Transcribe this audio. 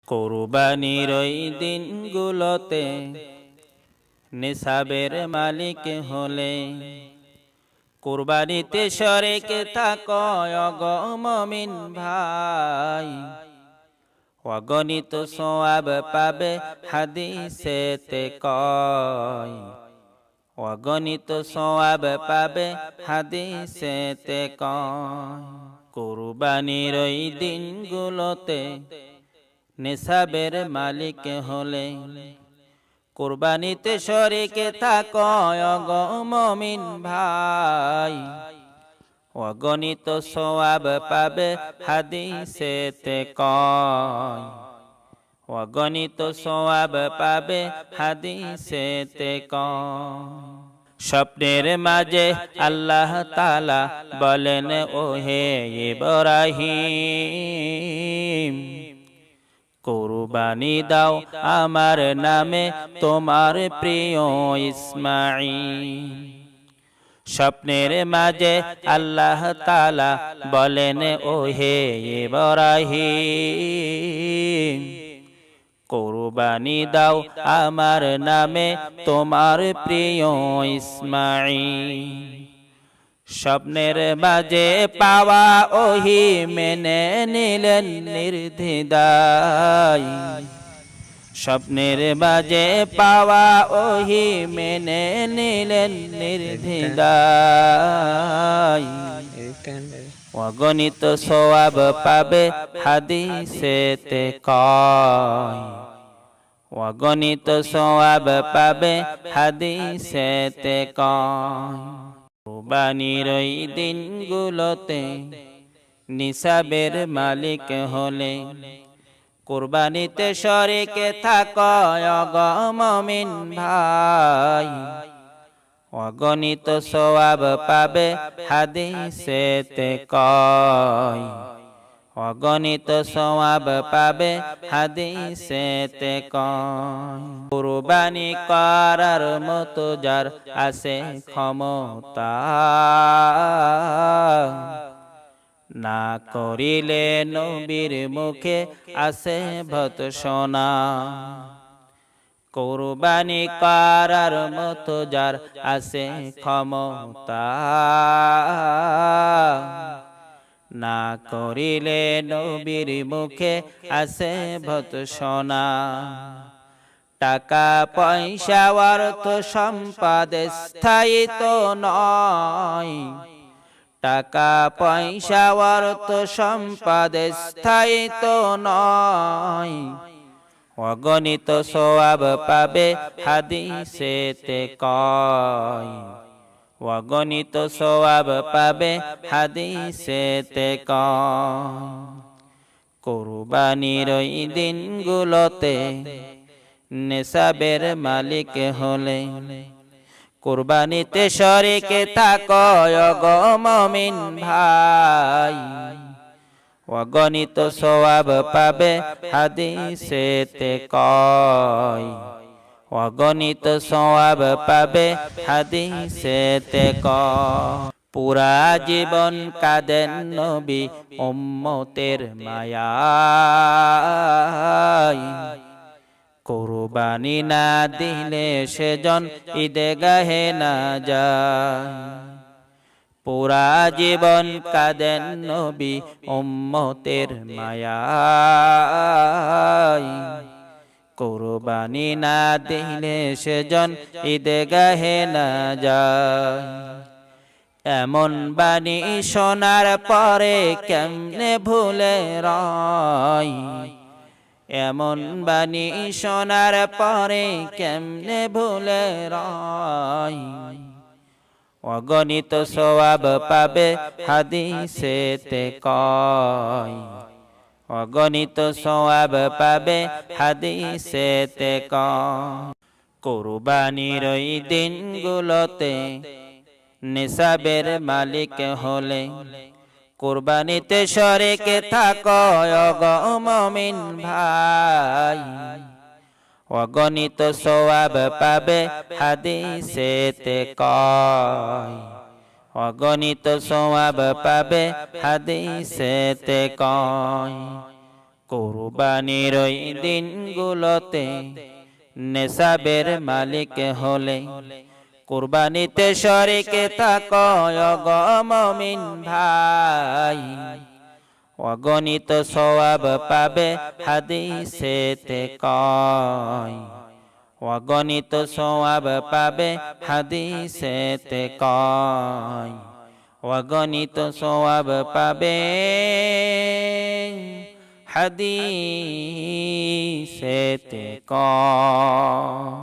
কুরবানির ওই দিনগুলোতে নিসাবের মালিক হলে কুরবানিতে শরিক থাকো ওগো মুমিন ভাই, অগণিত সওয়াব পাবে হাদিসেতে কয়, অগণিত সওয়াব পাবে হাদিসেতে কয়। কুরবানির ওই দিনগুলোতে নিসাবের মালিক হলে কুরবানিতে শরিক থাকো ওগো মুমিন ভাই, অগণিত সওয়াব পাবে হাদিসেতে কয়, অগণিত সওয়াব পাবে হাদিসেতে কয়। স্বপ্নের মাঝে আল্লাহ তাআলা বলেন ওহে ইব্রাহিম, কুরবানি দাও আমার নামে তোমার প্রিয় ইসমাঈল। স্বপ্নের মাঝে আল্লাহ তাআলা বলেন ওহে ইব্রাহিম, কুরবানি দাও আমার নামে তোমার প্রিয় ইসমাঈল। স্বপ্নের মাঝে পাওয়া ওহি মেনে নিলেন নির্দ্বিধায়, স্বপ্নের মাঝে পাওয়া ওহি মেনে নিলেন নির্দ্বিধায়। অগণিত সওয়াব পাবে হাদিসেতে কয়, অগণিত সওয়াব পাবে হাদিসেতে কয়। কুরবানির ওই দিনগুলোতে নিসাবের মালিক হলে কুরবানিতে শরিক থাকো ওগো মুমিন ভাই, অগণিত সওয়াব পাবে হাদিসেতে কয়, অগণিত সওয়াব পাবে হাদিসেতে কয়। কুরবানি করার মতো যার আছে ক্ষমতা, না করিলে নবীর মুখে আছে ভৎসনা। কুরবানি করার মতো যার আছে ক্ষমতা, না করিলে নবীর মুখে আছে ভৎসনা। টাকা পয়সা অর্থ সম্পদ স্থায়ী তো নয়, টাকা পয়সা অর্থ সম্পদ স্থায়ী তো নয়, অগণিত সওয়াব পাবে হাদিসেতে কয়, অগণিত সওয়াব পাবে হাদিসেতে কয়। কুরবানির ওই দিনগুলোতে নিসাবের মালিক হলে কুরবানিতে শরিক থাকো ওগো মুমিন ভাই, অগণিত সওয়াব পাবে হাদিসেতে কয়, অগণিত সওয়াব পাবে হাদিসেতে কয়। পুরা জীবন কাঁদেন নবী উম্মতের মায়ায়, কুরবানি না দিলে সেজন ঈদগাহে না যায়। পুরা জীবন কাঁদেন নবী উম্মতের মায়ায়, কুরবানি না দিলে সেজন ঈদগাহে না যায়। এমন বাণী শোনার পরে কেমনে ভুলে রয়, এমন বাণী শোনার পরে কেমনে ভুলে রয়, অগণিত সওয়াব পাবে হাদিসেতে কয়, অগণিত সওয়াব পাবে হাদিসেতে কয়। কুরবানির ওই দিনগুলোতে নিসাবের মালিক হলে কুরবানিতে শরিক থাকো ওগো মুমিন ভাই, অগণিত সওয়াব পাবে হাদিসেতে কয়, অগণিত সওয়াব পাবে হাদিসেতে কয়। কুরবানির ওই দিনগুলোতে নেশাবের মালিক হলে কুরবানিতে শরীকে থাকো ওগো মুমিন ভাই, অগণিত সওয়াব পাবে হাদিসেতে কয়, অগণিত সওয়াব পাবে হাদিসেতে কয়, অগণিত সওয়াব পাবে হাদিসেতে কয়।